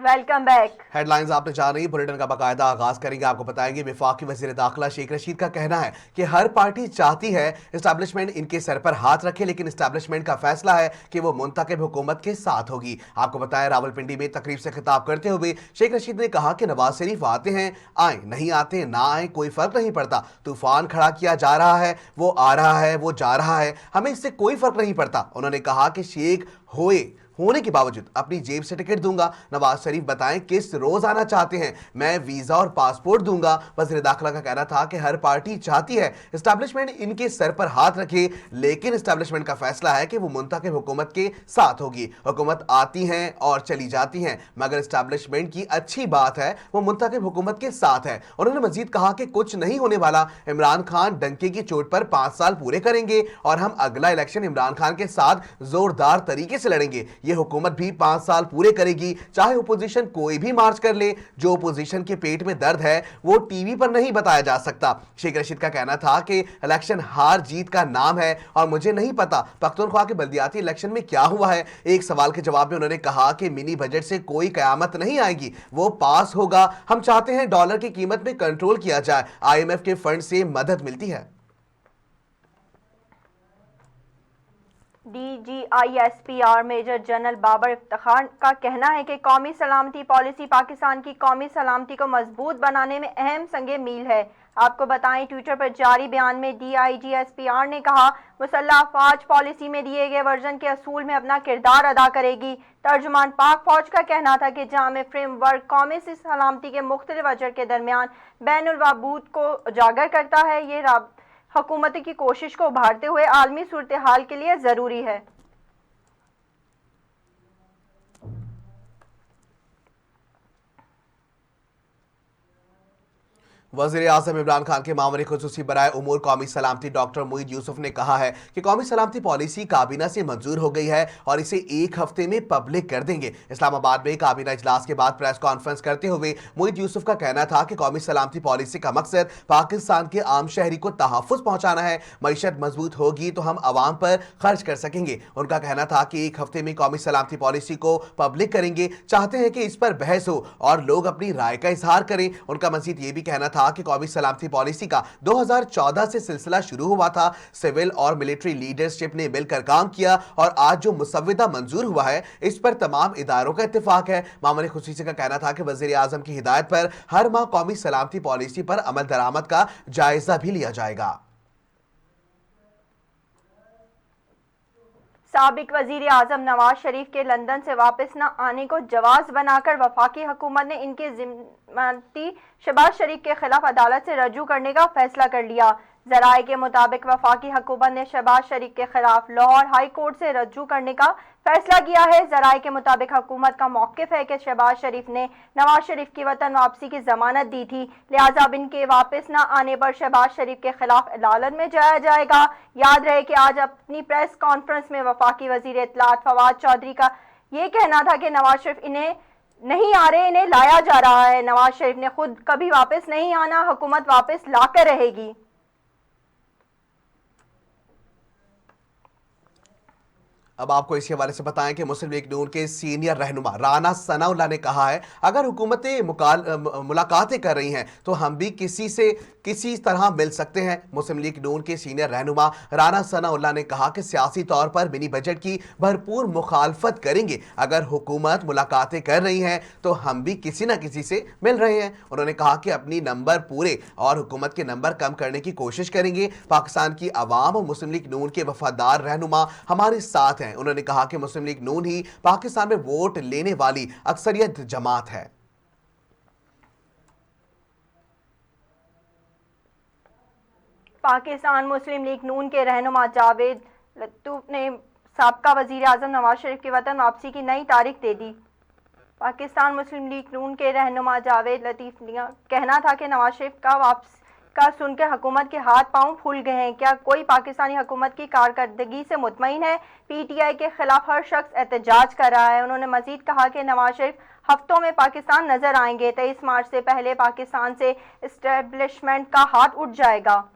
Welcome back. Headlines आपने जान रही, बुलेटिन का बाकायदा आगाज करेंगे। आपको बताएंगे वफाकी वजीर दाखिला शेख रशीद का कहना है कि हर पार्टी चाहती है एस्टैब्लिशमेंट इनके सर पर हाथ रखे, लेकिन एस्टैब्लिशमेंट का फैसला है कि वो मुंतखब हुकूमत के साथ होगी। आपको बताया, रावलपिंडी में तकरीब से खिताब करते हुए शेख रशीद ने कहा कि नवाज शरीफ आते हैं आए, नहीं आते ना आए, कोई फर्क नहीं पड़ता। तूफान खड़ा किया जा रहा है, वो आ रहा है, वो जा रहा है, हमें इससे कोई फर्क नहीं पड़ता। उन्होंने कहा कि शेख होने के बावजूद अपनी जेब से टिकट दूंगा। नवाज शरीफ बताएं किस रोज आना चाहते हैं, मैं वीजा और पासपोर्ट दूंगा। वज़ीर दाखिला का कहना था कि हर पार्टी चाहती है एस्टैब्लिशमेंट इनके सर पर हाथ रखे, लेकिन एस्टैब्लिशमेंट का फैसला है कि वो मुंतखब हुकूमत के साथ होगी। हुकूमत आती हैं और चली जाती हैं, मगर एस्टैब्लिशमेंट की अच्छी बात है वो मुंतखब हुकूमत के साथ है। उन्होंने मजीद कहा कि कुछ नहीं होने वाला, इमरान खान डंके की चोट पर 5 साल पूरे करेंगे और हम अगला इलेक्शन इमरान खान के साथ जोरदार तरीके से लड़ेंगे। ये हुकूमत भी 5 साल पूरे करेगी, चाहे ओपोजिशन कोई भी मार्च कर ले। जो ओपोजिशन के पेट में दर्द है वो टीवी पर नहीं बताया जा सकता। शेख रशीद का कहना था कि इलेक्शन हार जीत का नाम है और मुझे नहीं पता पख्तूनख्वा के बल्दियाती इलेक्शन में क्या हुआ है। एक सवाल के जवाब में उन्होंने कहा कि मिनी बजट से कोई कयामत नहीं आएगी, वो पास होगा। हम चाहते हैं डॉलर की कीमत में कंट्रोल किया जाए, IMF के फंड से मदद मिलती है। DGISPR major general Babar Iftikhar का कहना है कि कौमी सलामती पॉलिसी पाकिस्तान की कौमी सलामती को मजबूत बनाने में अहम संगे मील है। आपको बताएं, ट्विटर पर जारी बयान में DIGSPR ने कहा, मुसल्लह अफवाज पॉलिसी में दिए गए वर्जन के असूल में अपना किरदार अदा करेगी। तर्जुमान पाक फौज का कहना था कि जामे फ्रेमवर्क कौमी सलामती के मुख्तलिफ अजर के दरमियान बैनुल वबूद को उजागर करता है। ये हुकूमत की कोशिश को उभारते हुए आलमी सूरत हाल के लिए ज़रूरी है। वज़ीर आज़म इमरान खान के मामले खुसूसी बराए उमूर कौमी सलामती डॉक्टर मुईद यूसुफ ने कहा है कि कौमी सलामती पॉलिसी काबीना से मंजूर हो गई है और इसे 1 हफ्ते में पब्लिक कर देंगे। इस्लामाबाद में काबीना इजलास के बाद प्रेस कॉन्फ्रेंस करते हुए मुईद यूसुफ का कहना था कि कौमी सलामती पॉलिसी का मकसद पाकिस्तान के आम शहरी को तहफ़्फ़ुज़ पहुँचाना है। मईशत मजबूत होगी तो हम आवाम पर खर्च कर सकेंगे। उनका कहना था कि 1 हफ्ते में कौमी सलामती पॉलिसी को पब्लिक करेंगे, चाहते हैं कि इस पर बहस हो और लोग अपनी राय का इजहार करें। उनका मजीद ये भी कहना था कि कौमी सलामती पॉलिसी का 2014 से सिलसिला शुरू हुआ था। सिविल और मिलिट्री लीडरशिप ने मिलकर काम किया और आज जो मुसव्विदा मंजूर हुआ है इस पर तमाम इदारों का इत्तेफाक है। मामले खुसूसी का कहना था कि वज़ीर आज़म की हिदायत पर हर माह कौमी सलामती पॉलिसी पर अमल दरामद का जायजा भी लिया जाएगा। साबिक वजीर आजम नवाज शरीफ के लंदन से वापस न आने को जवाज बनाकर वफाकी हुकूमत ने इनके जिम्मेदारी शहबाज शरीफ के खिलाफ अदालत से रजू करने का फैसला कर लिया। जराये के मुताबिक वफाकी हुकूमत ने शहबाज शरीफ के खिलाफ लाहौर हाई कोर्ट से रजू करने का फैसला किया है। जराये के मुताबिक हुकूमत का मौक़िफ़ है कि शहबाज शरीफ ने नवाज शरीफ की वतन वापसी की जमानत दी थी, लिहाजा अब इनके वापस न आने पर शहबाज शरीफ के खिलाफ अदालत में जाया जाएगा। याद रहे कि आज अपनी प्रेस कॉन्फ्रेंस में वफाकी वजीर इत्तलात फवाद चौधरी का ये कहना था कि नवाज शरीफ इन्हें नहीं आ रहे, इन्हें लाया जा रहा है। नवाज शरीफ ने खुद कभी वापस नहीं आना, हुकूमत वापस लाकर रहेगी। अब आपको इसी हवाले से बताएं कि मुस्लिम लीग नून के सीनियर रहनुमा राना सनाउल्लाह ने कहा है, अगर हुकूमतें मुलाकातें कर रही हैं तो हम भी किसी से किसी तरह मिल सकते हैं। मुस्लिम लीग नून के सीनियर रहनुमा राना सनाउल्लाह ने कहा कि सियासी तौर पर मिनी बजट की भरपूर मुखालफत करेंगे। अगर हुकूमत मुलाकातें कर रही हैं तो हम भी किसी न किसी से मिल रहे हैं। उन्होंने कहा कि अपनी नंबर पूरे और हुकूमत के नंबर कम करने की कोशिश करेंगे। पाकिस्तान की आवाम और मुस्लिम लीग नून के वफादार रहनुमा हमारे साथ हैं। उन्होंने कहा कि मुस्लिम लीग नून ही पाकिस्तान में वोट लेने वाली अक्सरियत जमात है। पाकिस्तान मुस्लिम लीग नून के रहनुमा जावेद लतीफ ने साबका वजीर आजम नवाज शरीफ की वतन वापसी की नई तारीख दे दी। पाकिस्तान मुस्लिम लीग नून के रहनुमा जावेद लतीफ ने कहना था कि नवाज शरीफ का वापस का सुनकर हुकूमत के हाथ पांव फूल गए हैं। क्या कोई पाकिस्तानी हुकूमत की कारकर्दगी से मुतमईन है? PTI के खिलाफ हर शख्स एहतजाज कर रहा है। उन्होंने मजीद कहा कि नवाज शरीफ हफ्तों में पाकिस्तान नजर आएंगे। 23 मार्च से पहले पाकिस्तान से एस्टेब्लिशमेंट का हाथ उठ जाएगा।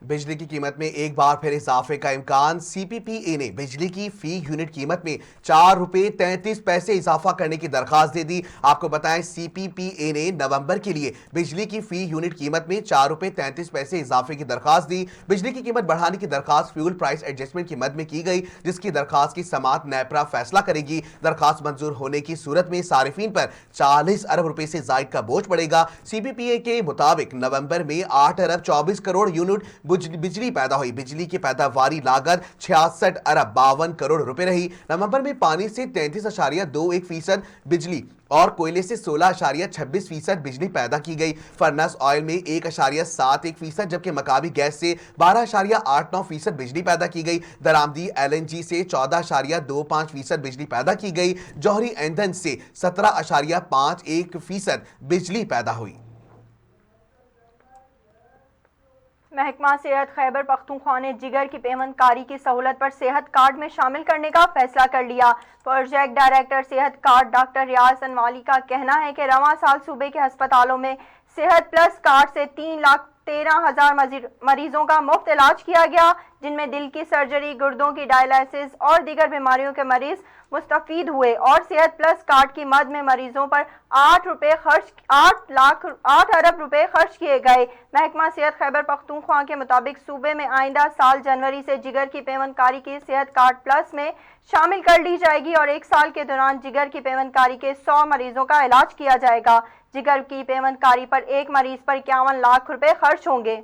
बिजली की कीमत में एक बार फिर इजाफे का इम्कान। सीपीपीए ने बिजली की फी यूनिट कीमत में 4 रुपए 33 पैसे इजाफा करने की दरखास्त दे दी। आपको बताएं, सीपीपीए ने नवंबर के लिए बिजली की फी यूनिट कीमत में 4 रुपए 33 पैसे इजाफे की दरखास्त दी। बिजली की कीमत बढ़ाने की दरखास्त फ्यूल प्राइस एडजस्टमेंट की मद में की गई, जिसकी दरखास्त की समाअत नेपरा फैसला करेगी। दरखास्त मंजूर होने की सूरत में सारिफीन पर 40 अरब रुपए से जायद का बोझ पड़ेगा। सीपीपीए के मुताबिक नवंबर में 8 अरब 24 करोड़ यूनिट बिजली पैदा हुई। बिजली की पैदावारी लागत 66 अरब 52 करोड़ रुपए रही। नवंबर में पानी से 33.21% बिजली और कोयले से 16.26% बिजली पैदा की गई। फर्नेस ऑयल में 1.71%, जबकि मकाबी गैस से 12.89% बिजली पैदा की गई। दरामदी एलएनजी से 14.25% बिजली पैदा की गई। जौहरी ईंधन से 17.51% बिजली पैदा हुई। महकमा सेहत खैबर पख्तूनख्वा ने जिगर की पेवंदकारी की सहूलत पर सेहत कार्ड में शामिल करने का फैसला कर लिया। प्रोजेक्ट डायरेक्टर सेहत कार्ड डॉक्टर रियाज अनवाली का कहना है कि रवां साल सूबे के अस्पतालों में सेहत प्लस कार्ड से 3,13,000 मरीजों का मुफ्त इलाज किया गया, जिनमें दिल की सर्जरी, गुर्दों की डायलिसिस और दीगर बीमारियों के मरीज मुस्तफीद हुए। और सेहत प्लस कार्ड की मद में मरीजों पर 8 अरब रुपए खर्च किए गए। महकमा सेहत खैबर पख्तूनख्वा के मुताबिक सूबे में आइंदा साल जनवरी से जिगर की पेवंदकारी की सेहत कार्ड प्लस में शामिल कर ली जाएगी और 1 साल के दौरान जिगर की पेवंदकारी के 100 मरीजों का इलाज किया जाएगा। जिगर की पेवंदकारी पर एक मरीज पर 51 लाख रुपए खर्च होंगे।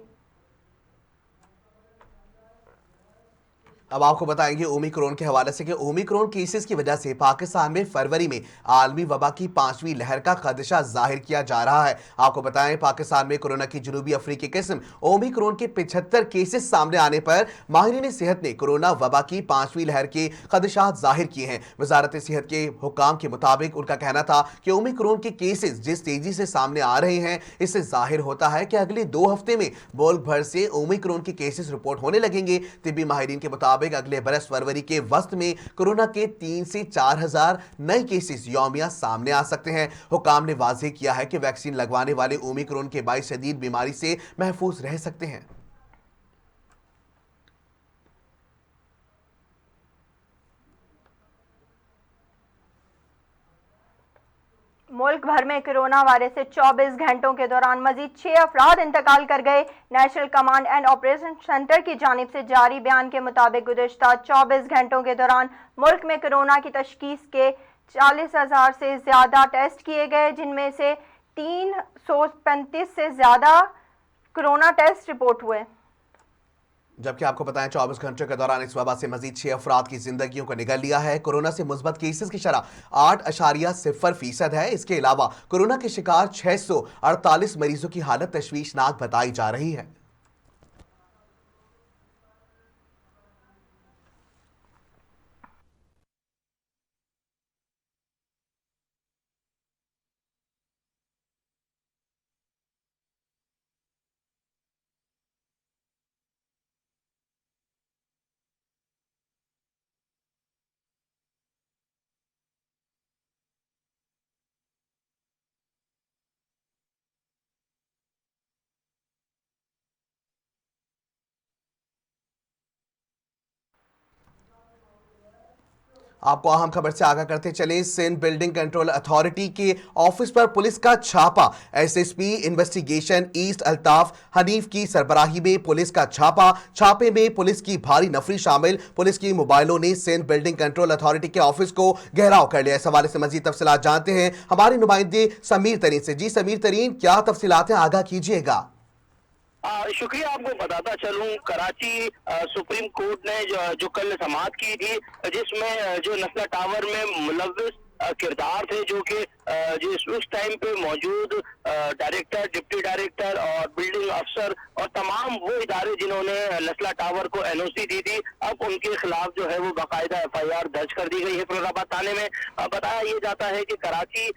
अब आपको बताएंगे ओमिक्रॉन के हवाले से कि ओमिक्रॉन केसेस की वजह से पाकिस्तान में फरवरी में आलमी वबा की 5वीं लहर का खदशा जाहिर किया जा रहा है। आपको बताएं, पाकिस्तान में कोरोना की जनूबी अफ्रीकी किस्म ओमिक्रॉन के 75 केसेस सामने आने पर माहिरीन सेहत ने कोरोना वबा की 5वीं लहर के खदशात जाहिर किए हैं। वजारत सेहत के हुकाम के मुताबिक उनका कहना था कि ओमिक्रॉन के केसेस जिस तेजी से सामने आ रहे हैं, इससे जाहिर होता है कि अगले 2 हफ्ते में मुल्क भर से ओमिक्रॉन के केसेस रिपोर्ट होने लगेंगे। तिब्बी माहिरीन के मुताबिक अगले बरस फरवरी के वस्त में कोरोना के 3 से 4 हजार नए केसेस यौमिया सामने आ सकते हैं। हुकाम ने वाज़ेह किया है कि वैक्सीन लगवाने वाले ओमिक्रॉन के बाइस शदीद बीमारी से महफूज रह सकते हैं। मुल्क भर में कोरोना वायरस से 24 घंटों के दौरान मजीद 6 अफराद इंतकाल कर गए। National command and operation centre की जानिब से जारी बयान के मुताबिक गुज़श्ता 24 घंटों के दौरान मुल्क में कोरोना की तशखीस के 40,000 से ज्यादा टेस्ट किए गए, जिनमें से 335 से ज्यादा कोरोना टेस्ट रिपोर्ट हुए। जबकि आपको बताएं, 24 घंटों के दौरान इस वबा से मजीद 6 अफराद की जिंदगियों को निगल लिया है। कोरोना से मुस्बत केसेस की शरह 8.0% है। इसके अलावा कोरोना के शिकार 648 मरीजों की हालत तशवीशनाक बताई जा रही है। आपको अहम खबर से आगाह करते चले, सिंध बिल्डिंग कंट्रोल अथॉरिटी के ऑफिस पर पुलिस का छापा। SSP investigation east Altaf Hanif की सरबराही में पुलिस का छापा। छापे में पुलिस की भारी नफरी शामिल। पुलिस की मोबाइलों ने सिंध बिल्डिंग कंट्रोल अथॉरिटी के ऑफिस को घेराव कर लिया। इस हवाले से मजीद तफसीलात जानते हैं हमारे नुमाइंदे समीर तरीन से। जी समीर तरीन, क्या तफसीलात हैं, आगाह कीजिएगा। शुक्रिया। आपको बताता चलूं, कराची सुप्रीम कोर्ट ने जो कल समाअत की थी, जिसमें जो नस्ला टावर में मुलव्विस किरदार थे, जो कि जिस उस टाइम पे मौजूद डायरेक्टर, डिप्टी डायरेक्टर और बिल्डिंग अफसर और तमाम वो इदारे जिन्होंने लसला टावर को एनओसी दी थी, अब उनके खिलाफ जो है वो बाकायदा एफआईआर दर्ज कर दी गई है फैसलाबाद थाने में। बताया ये जाता है कि कराची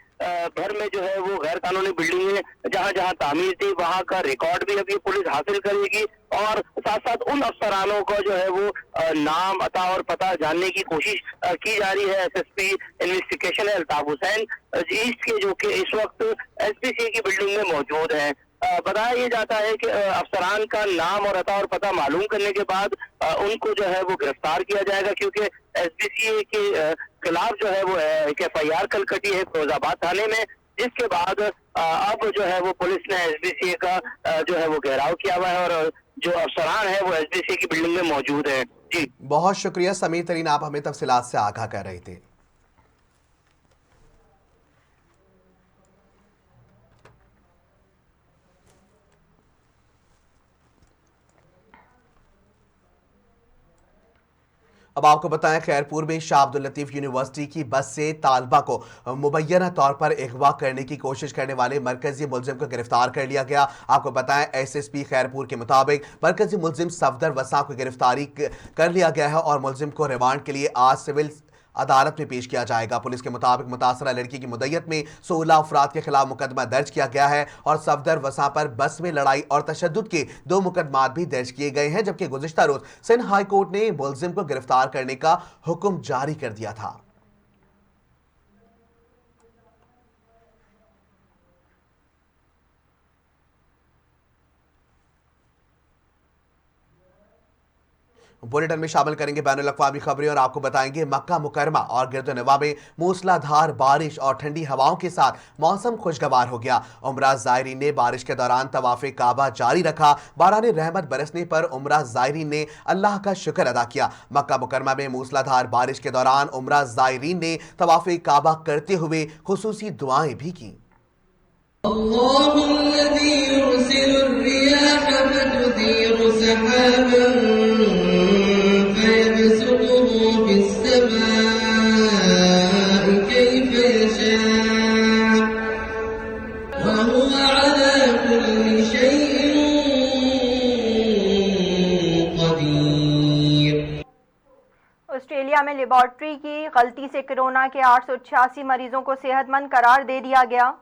भर में जो है वो गैर कानूनी बिल्डिंगें जहां जहां तामीर थी वहां का रिकॉर्ड भी अभी पुलिस हासिल करेगी और साथ साथ उन अफसरानों को जो है वो नाम, अता और पता जानने की कोशिश की जा रही है। एसएसपी इन्वेस्टिगेशन है अल्ताफ हुसैन ईस्ट के, जो कि इस वक्त एसपीसी की बिल्डिंग में मौजूद हैं। बताया ये जाता है कि अफसरान का नाम और अता और पता मालूम करने के बाद उनको जो है वो गिरफ्तार किया जाएगा, क्योंकि एसपीसी के खिलाफ जो है वो एक एफआईआर कल कटी है फिरोजाबाद थाने में, जिसके बाद अब जो है वो पुलिस ने एसबीसी का जो है वो घेराव किया हुआ है और जो अफसरान है वो एसबीसी की बिल्डिंग में मौजूद है। जी बहुत शुक्रिया समीर तरीन, आप हमें तफसीलात से आगाह कर रहे थे। अब आपको बताएं, खैरपुर में शाह अब्दुल लतीफ यूनिवर्सिटी की बस से तालबा को मुबैना तौर पर अगवा करने की कोशिश करने वाले मरकजी मुलजिम को गिरफ्तार कर लिया गया। आपको बताएं, एसएसपी खैरपुर के मुताबिक मरकजी मुलजिम सफदर वसा को गिरफ्तारी कर लिया गया है और मुलजिम को रिमांड के लिए आज सिविल अदालत में पेश किया जाएगा। पुलिस के मुताबिक मुतासरा लड़की की मुद्दत में 16 अफराद के खिलाफ मुकदमा दर्ज किया गया है और सफदर वसा पर बस में लड़ाई और तशद्दुद के 2 मुकदमात भी दर्ज किए गए हैं, जबकि गुज़िश्ता रोज सिंध हाई कोर्ट ने मुलजिम को गिरफ्तार करने का हुक्म जारी कर दिया था। बुलेटिन में शामिल करेंगे बैनुल अक़वामी खबरें और आपको बताएंगे मक्का मुकरमा और गिरदोनवा में मूसलाधार बारिश और ठंडी हवाओं के साथ मौसम खुशगवार हो गया। उमरा ज़ायरीन ने बारिश के दौरान तवाफ़े काबा जारी रखा। बाराने रहमत बरसने पर उमरा ज़ायरीन ने अल्लाह का शुक्र अदा किया। मक्का मुकरमा में मूसलाधार बारिश के दौरान उमरा ज़ायरीन ने तवाफ़े काबा करते हुए खुसूसी दुआएं भी की। ऑस्ट्रेलिया में लेबॉर्ट्री की गलती से कोरोना के 886 मरीजों को सेहतमंद करार दे दिया गया।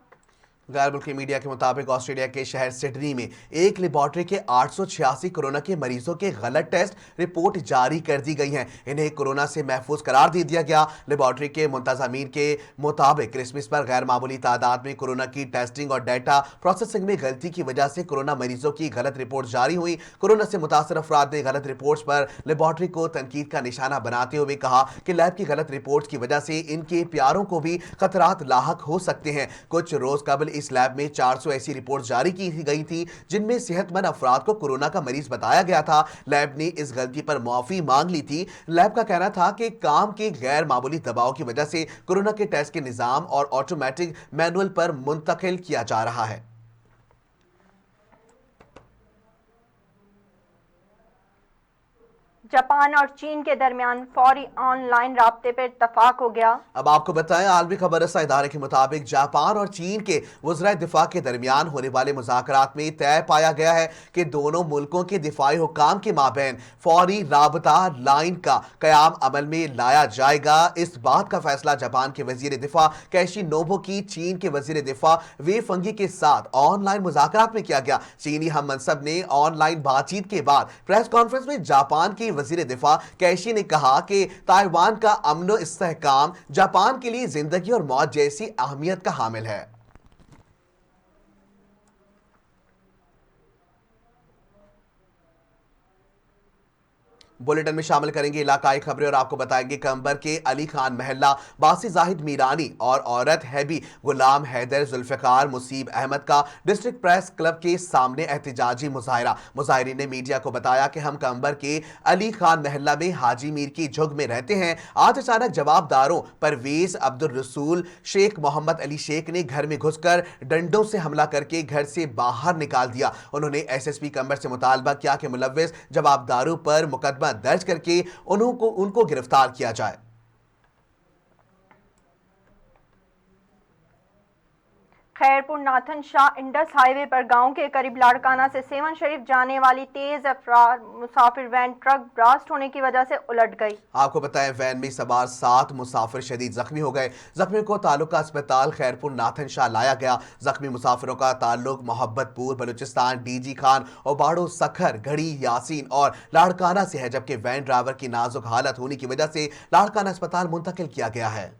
गैर मुल्की मीडिया के मुताबिक ऑस्ट्रेलिया के शहर सिडनी में एक लेबॉर्ट्री के 886 कोरोना के मरीजों के गलत टेस्ट रिपोर्ट जारी कर दी गई हैं। इन्हें कोरोना से महफूज करार दे दिया गया। लेबॉर्ट्री के मुंतज़मीन के मुताबिक क्रिसमस पर गैर मामूली तादाद में कोरोना की टेस्टिंग और डाटा प्रोसेसिंग में गलती की वजह से कोरोना मरीजों की गलत रिपोर्ट जारी हुई। कोरोना से मुतासर अफराद ने गलत रिपोर्ट्स पर लेबॉर्ट्री को तनकीद का निशाना बनाते हुए कहा कि लैब की गलत रिपोर्ट्स की वजह से इनके प्यारों को भी खतरात लाहक हो सकते हैं। कुछ रोज कबल इस लैब में 400 ऐसी रिपोर्ट जारी की गई थी जिनमें सेहतमंद अफराद को कोरोना का मरीज बताया गया था। लैब ने इस गलती पर माफी मांग ली थी। लैब का कहना था कि काम के गैर मामूली दबाव की वजह से कोरोना के टेस्ट के निजाम और ऑटोमेटिक मैनुअल पर मुंतकिल किया जा रहा है। जापान और चीन के दरमियान फौरी ऑनलाइन राब्ते पर इत्तफाक हो गया। अब आपको बताएं, आलमी खबर रसा इदारे के मुताबिक जापान और चीन के वज़राए दिफा के दरमियान होने वाले मुज़ाकरात में तय पाया गया है कि दोनों मुल्कों के दिफाई हुक्काम के माबैन फौरी राबता लाइन का क़याम अमल में लाया जाएगा। इस बात का फैसला जापान के वज़ीर दिफा कैशी नोबो की चीन के वज़ीर दिफा वे फंगी के साथ ऑनलाइन मुज़ाकरात में किया गया। चीनी हम मनसब ने ऑनलाइन बातचीत के बाद प्रेस कॉन्फ्रेंस में जापान की वज़ीर दिफा कैशी ने कहा कि ताइवान का अमन इस्तेहकाम जापान के लिए जिंदगी और मौत जैसी अहमियत का हामिल है। बुलेटिन में शामिल करेंगे इलाकाई खबरें और आपको बताएंगे कि अंबर के अली खान महल्ला बासी जाहिद मीरानी और औरत हैबी गुलाम हैदर जुल्फिकार मुसीब अहमद का डिस्ट्रिक्ट प्रेस क्लब के सामने एहतजाजी मुजाहिरा। मुजाहिरीन ने मीडिया को बताया कि हम कंबर के अली खान महल्ला में हाजी मीर की झुग में रहते हैं। आज अचानक जवाबदारों परवेज अब्दुल रसूल शेख मोहम्मद अली शेख ने घर में घुसकर डंडों से हमला करके घर से बाहर निकाल दिया। उन्होंने एसएसपी कंबर से मुतालबा किया कि मुलव्विस जवाबदारों पर मुकदमा दर्ज करके उनको गिरफ्तार किया जाए। Khairpur Nathan Shah Indus highway पर गांव के करीब लाड़काना से सेवन शरीफ जाने वाली तेज रफ्तार मुसाफिर वैन ट्रक ब्लास्ट होने की वजह से उलट गई। आपको बताएं, वैन में सवार 7 मुसाफिर शदीद जख्मी हो गए। जख्मियों को तालुका अस्पताल खैरपुर नाथन शाह लाया गया। जख्मी मुसाफिरों का ताल्लुक मोहब्बतपुर बलूचिस्तान डीजी खान और बाड़ो सखर घड़ी यासीन और लाड़काना से है, जबकि वैन ड्राइवर की नाजुक हालत होने की वजह से लाड़काना अस्पताल मुंतकिल किया गया है।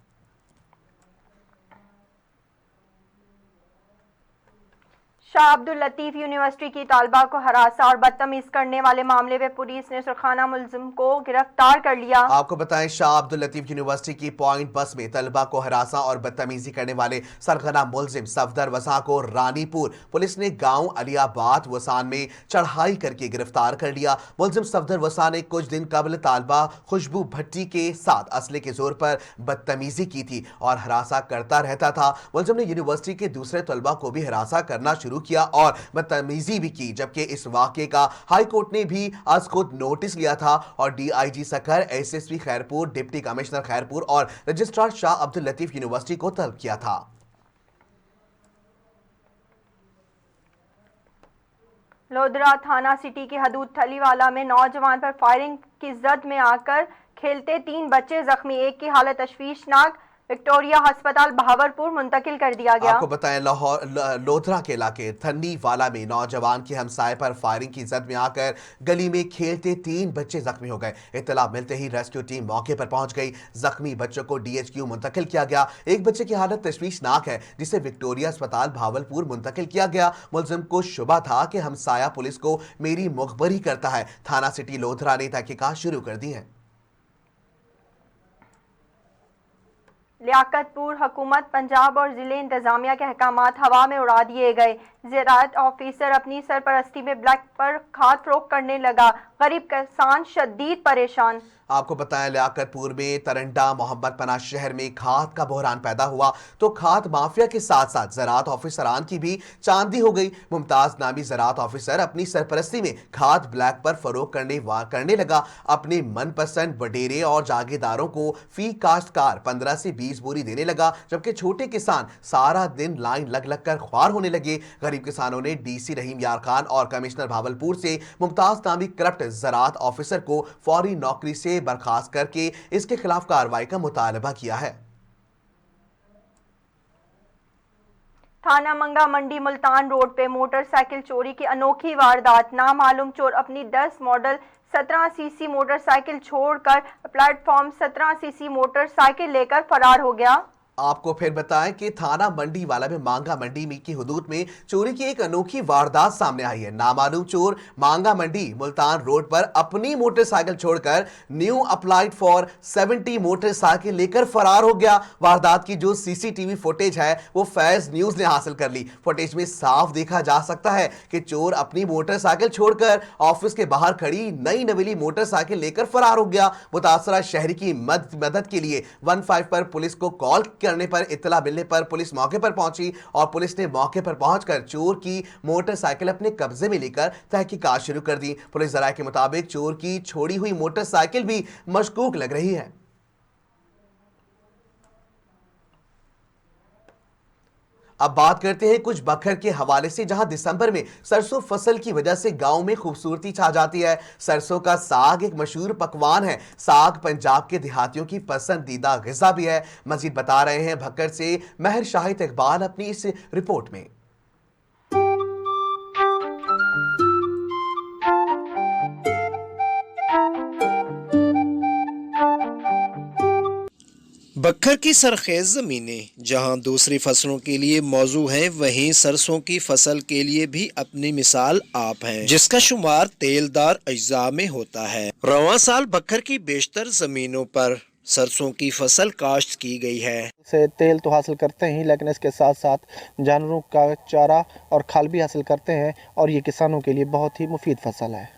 शाह अब्दुल लतीफ यूनिवर्सिटी की तालबा को हरासा और बदतमीज करने वाले मामले में पुलिस ने सुरखाना मुलजिम को गिरफ्तार कर लिया। आपको बताएं, शाह अब्दुल लतीफ यूनिवर्सिटी की पॉइंट बस में तलबा को हरासा और बदतमीजी करने वाले सरगना मुलजिम सफदर वसा को रानीपुर पुलिस ने गांव अलियाबाद वसान में चढ़ाई करके गिरफ्तार कर लिया। मुलजिम सफदर वसा ने कुछ दिन कबल तालबा खुशबू भट्टी के साथ असले के जोर पर बदतमीजी की थी और हरासा करता रहता था। मुलजिम ने यूनिवर्सिटी के दूसरे तलबा को भी हरासा करना शुरू किया और बदतमीजी भी की, जबकि इस वाकये का हाई कोर्ट ने भी आज खुद नोटिस लिया था और DIG Sukkur, SSP Khairpur, deputy commissioner Khairpur और रजिस्ट्रार शाह अब्दुल लतीफ यूनिवर्सिटी को तलब किया था। लोधरा थाना सिटी की हदूद थलीवाला में नौजवान पर फायरिंग की जद में आकर खेलते 3 बच्चे जख्मी, एक की हालत तशवीशनाक, विक्टोरिया अस्पताल बहावरपुर मुंतकिल कर दिया गया। आपको बताएं, लोधरा के इलाके थन्नी वाला में नौजवान के हमसाये पर फायरिंग की जद में आकर गली में खेलते 3 बच्चे जख्मी हो गए। इत्तला मिलते ही रेस्क्यू टीम मौके पर पहुंच गई। जख्मी बच्चों को डीएचक्यू मुंतकिल किया गया। एक बच्चे की हालत तशवीशनाक है, जिसे विक्टोरिया अस्पताल भावलपुर मुंतकिल किया गया। मुलजिम को शुबा था कि हमसाया पुलिस को मेरी मुखबरी करता है। थाना सिटी लोधरा ने तहकीकात शुरू कर दी है। लियाकतपुर हुकूमत पंजाब और जिले इंतजामिया के अहकामात हवा में उड़ा दिए गए। ज़राअत ऑफिसर अपनी सरपरस्ती में ब्लैक पर खाद फरोख्त करने लगा, गरीब किसान शदीद परेशान। आपको बताएं, लियाकतपुर में तरंडा मोहम्मद पना शहर में खाद का बहरान पैदा हुआ तो खाद माफिया के साथ साथ ज़राअत ऑफिसरान की भी चांदी हो गई। मुमताज नामी ज़राअत ऑफिसर अपनी सरपरस्ती में खाद ब्लैक पर फरोख्त करने लगा। अपने मनपसंद वडेरे और जागीरदारों को फी काश्तकार 15 से 20 बोरी देने लगा, जबकि छोटे किसान सारा दिन लाइन लग कर ख्वार होने लगे। गरीब किसानों ने डीसी रहीम यार खान और कमिश्नर भावलपुर से मुमताज नामी करप्ट ज़राअत ऑफिसर को फौरी नौकरी से बर्खास्त करके इसके खिलाफ कार्रवाई का मुतालबा किया है। थाना मंगा मंडी मुल्तान रोड पे मोटरसाइकिल चोरी की अनोखी वारदात। नामालूम चोर अपनी 10 मॉडल 17 सीसी मोटरसाइकिल छोड़कर प्लेटफॉर्म 17 सीसी मोटरसाइकिल लेकर फरार हो गया। आपको फिर बताएं कि थाना मंडी वाला में मांगा मंडी की हुदूद में चोरी की एक अनोखी वारदात सामने आई है। नामालूम चोर मांगा मंडी मुल्तान रोड पर अपनी मोटरसाइकिल छोड़कर न्यू अप्लाइड फॉर 70 मोटरसाइकिल लेकर फरार हो गया। वारदात की जो सीसीटीवी फुटेज है वो फैज न्यूज ने हासिल कर ली। फुटेज में साफ देखा जा सकता है कि चोर अपनी मोटरसाइकिल छोड़कर ऑफिस के बाहर खड़ी नई नवेली मोटरसाइकिल लेकर फरार हो गया। मुतासरा शहरी की मदद के लिए 15 पर पुलिस को कॉल करने पर इत्तला मिलने पर पुलिस मौके पर पहुंची और पुलिस ने मौके पर पहुंचकर चोर की मोटरसाइकिल अपने कब्जे में लेकर तहकीकात शुरू कर दी। पुलिस जराये के मुताबिक चोर की छोड़ी हुई मोटरसाइकिल भी मशकूक लग रही है। अब बात करते हैं कुछ बखर के हवाले से, जहां दिसंबर में सरसों फसल की वजह से गांव में खूबसूरती छा जाती है। सरसों का साग एक मशहूर पकवान है। साग पंजाब के देहातियों की पसंदीदा ग़िज़ा भी है। मजीद बता रहे हैं भक्कर से महर शाहिद इकबाल अपनी इस रिपोर्ट में। बखर की सरखेज ज़मीनें जहां दूसरी फसलों के लिए मौजू हैं, वहीं सरसों की फसल के लिए भी अपनी मिसाल आप हैं, जिसका शुमार तेलदार अज्जा में होता है। रवां साल बखर की बेशतर ज़मीनों पर सरसों की फसल काश्त की गई है। से तेल तो हासिल करते हैं, लेकिन इसके साथ साथ जानवरों का चारा और खाल भी हासिल करते हैं और ये किसानों के लिए बहुत ही मुफीद फसल है।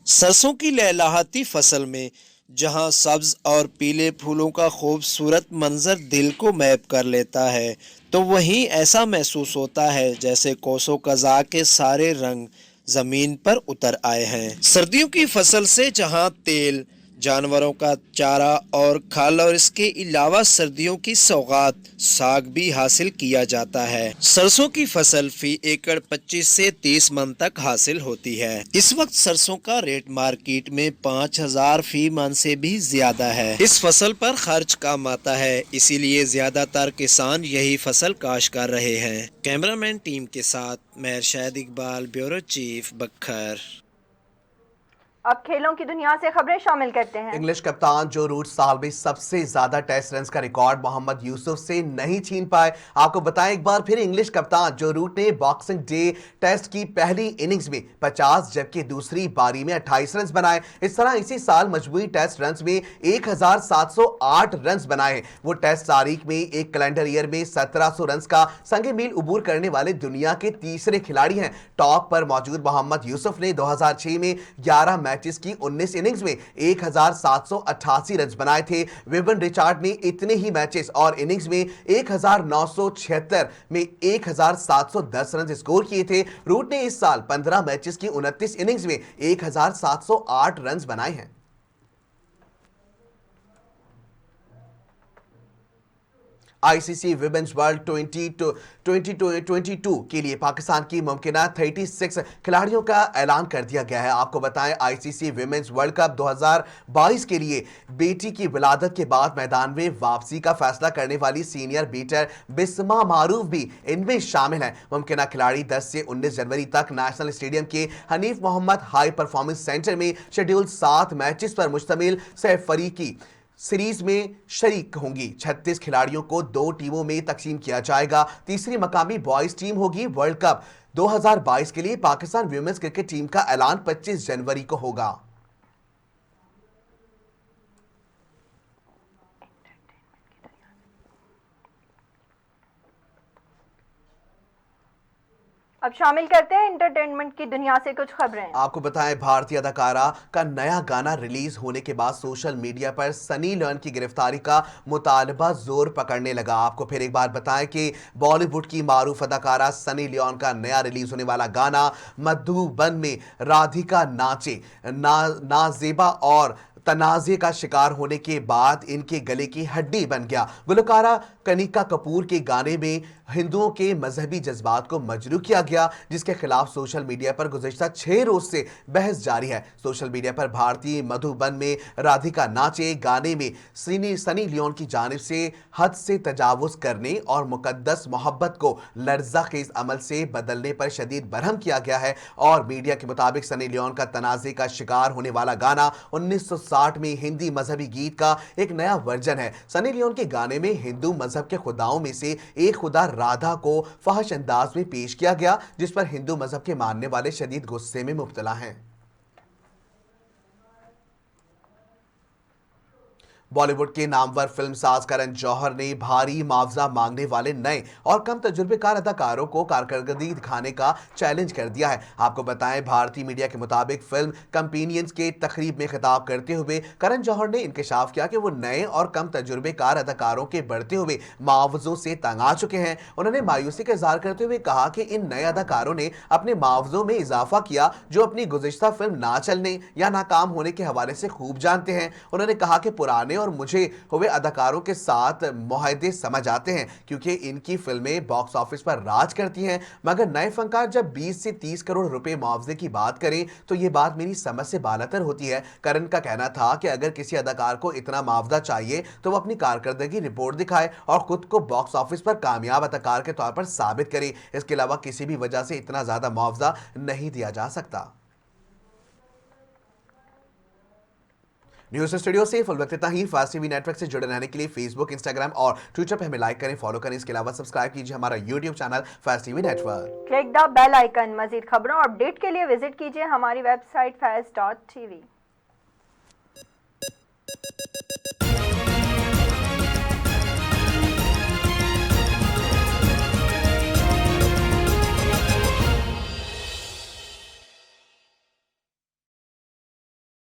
सरसों की लहलहाती फसल में जहां सब्ज और पीले फूलों का खूबसूरत मंजर दिल को मैप कर लेता है, तो वहीं ऐसा महसूस होता है जैसे कोसो कज़ा के सारे रंग जमीन पर उतर आए हैं। सर्दियों की फसल से जहां तेल जानवरों का चारा और खल और इसके अलावा सर्दियों की सौगात साग भी हासिल किया जाता है। सरसों की फसल फी एकड़ 25 से 30 मन तक हासिल होती है। इस वक्त सरसों का रेट मार्केट में 5000 फी मन से भी ज्यादा है। इस फसल पर खर्च कम आता है, इसीलिए ज्यादातर किसान यही फसल काश कर रहे हैं। कैमरामैन टीम के साथ मैं शाहिद इकबाल, ब्यूरो चीफ, बखर। अब खेलों की दुनिया से खबरें शामिल करते हैं। इंग्लिश कप्तान जो रूट साल में सबसे ज्यादा टेस्ट रन्स का रिकॉर्ड मोहम्मद यूसुफ से नहीं छीन पाए। आपको बताएं एक बार फिर, इंग्लिश कप्तान जो रूट ने बॉक्सिंग डे टेस्ट की पहली इनिंग्स में 50 जबकि दूसरी पारी में 28 रन बनाए। इस तरह इसी साल मजमूई टेस्ट रन्स में 1708 रन बनाए। वो टेस्ट तारीख में एक कैलेंडर ईयर में 1700 रन का संगे मील उबूर करने वाले दुनिया के तीसरे खिलाड़ी हैं। टॉप पर मौजूद मोहम्मद यूसुफ ने 2006 में 11 मैचेस की 19 इनिंग्स में 1788 रन बनाए थे। विवियन रिचर्ड ने इतने ही मैचेस और इनिंग्स में 1976 में 1710 रन स्कोर किए थे। रूट ने इस साल 15 मैचेस की 29 इनिंग्स में 1708 रन बनाए हैं। आईसीसी विमेंस वर्ल्ड 2022 के लिए पाकिस्तान की मुमकिन 36 खिलाड़ियों का ऐलान कर दिया गया है। आपको बताएं, आईसीसी विमेंस वर्ल्ड कप 2022 के लिए बेटी की विलादत के बाद मैदान में वापसी का फैसला करने वाली सीनियर बीटर बिस्मा मारूफ भी इनमें शामिल है। मुमकिन खिलाड़ी 10 से 19 जनवरी तक नेशनल स्टेडियम के Hanif Mohammad high performance centre में शेड्यूल 7 मैचेस पर मुश्तमिल सैफरीकी सीरीज में शरीक होंगी। 36 खिलाड़ियों को 2 टीमों में तकसीम किया जाएगा। तीसरी मकामी बॉयज टीम होगी। वर्ल्ड कप 2022 के लिए पाकिस्तान वुमेन्स क्रिकेट टीम का ऐलान 25 जनवरी को होगा। अब शामिल करते हैं एंटरटेनमेंट की दुनिया से कुछ खबरें। आपको बताएं, भारतीय अदाकारा का नया गाना रिलीज होने के बाद सोशल मीडिया पर सनी लियोन की गिरफ्तारी का मुतालबा जोर पकड़ने लगा। आपको फिर एक बार बताएं कि बॉलीवुड की मारूफ अदाकारा सनी लियोन का नया रिलीज होने वाला गाना मधुबन में राधिका नाचे नाजेबा और तनाज़े का शिकार होने के बाद इनके गले की हड्डी बन गया। गुलकारा कनिका कपूर के गाने में हिंदुओं के मजहबी जज्बात को मजरू किया गया, जिसके खिलाफ सोशल मीडिया पर गुज़िश्ता 6 रोज से बहस जारी है। सोशल मीडिया पर भारतीय मधुबन में राधिका नाचे गाने में सनी लियोन की जानिब से हद से तजावुज करने और मुकद्दस मोहब्बत को लर्ज़ाखेज अमल से बदलने पर शदीद बरहम किया गया है। और मीडिया के मुताबिक सनी लियोन का तनाज़े का शिकार होने वाला गाना 1960 में हिंदी मजहबी गीत का एक नया वर्जन है। सनी लियोन के गाने में हिंदू मजहब के खुदाओं में से एक खुदा राधा को फहश अंदाज में पेश किया गया, जिस पर हिंदू मजहब के मानने वाले शदीद गुस्से में मुब्तला हैं। बॉलीवुड के नामवर फिल्मसाज करण जौहर ने भारी मुआवजा मांगने वाले नए और कम तजुर्बेकार अदाकारों को कारकर्दगी दिखाने का चैलेंज कर दिया है। आपको बताएं, भारतीय मीडिया के मुताबिक फिल्म कंपेनियंस के तकरीब में खिताब करते हुए करण जौहर ने इंकशाफ किया कि वो नए और कम तजुर्बेकार अदाकारों के बढ़ते हुए मुआवजों से तंग आ चुके हैं। उन्होंने मायूसी का इजहार करते हुए कहा कि इन नए अदाकारों ने अपने मुआवजों में इजाफा किया, जो अपनी गुज़िश्ता फिल्म ना चलने या नाकाम होने के हवाले से खूब जानते हैं। उन्होंने कहा कि पुराने और मुझे हुए अदाकारों के साथ मुआहदे समझ आते हैं, क्योंकि इनकी फिल्में बॉक्स ऑफिस पर राज करती हैं, मगर नए फनकार जब 20 से 30 करोड़ रुपए मुआवजे की बात करें तो यह बात मेरी समझ से बालातर होती है। करण का कहना था कि अगर किसी अदाकार को इतना मुआवजा चाहिए तो वो अपनी कारकर्दगी रिपोर्ट दिखाए और खुद को बॉक्स ऑफिस पर कामयाब अदाकार के तौर पर साबित करे। इसके अलावा किसी भी वजह से इतना ज्यादा मुआवजा नहीं दिया जा सकता। न्यूज़ स्टूडियो से फुल वक्त इतना ही। फास्ट टीवी नेटवर्क से जुड़े रहने के लिए फेसबुक, इंस्टाग्राम और ट्विटर पर हमें लाइक करें, फॉलो करें। इसके अलावा सब्सक्राइब कीजिए हमारा YouTube channel fast TV network. Click the bell icon. मजीद खबरों और अपडेट के लिए विजिट कीजिए हमारी वेबसाइट fast.tv।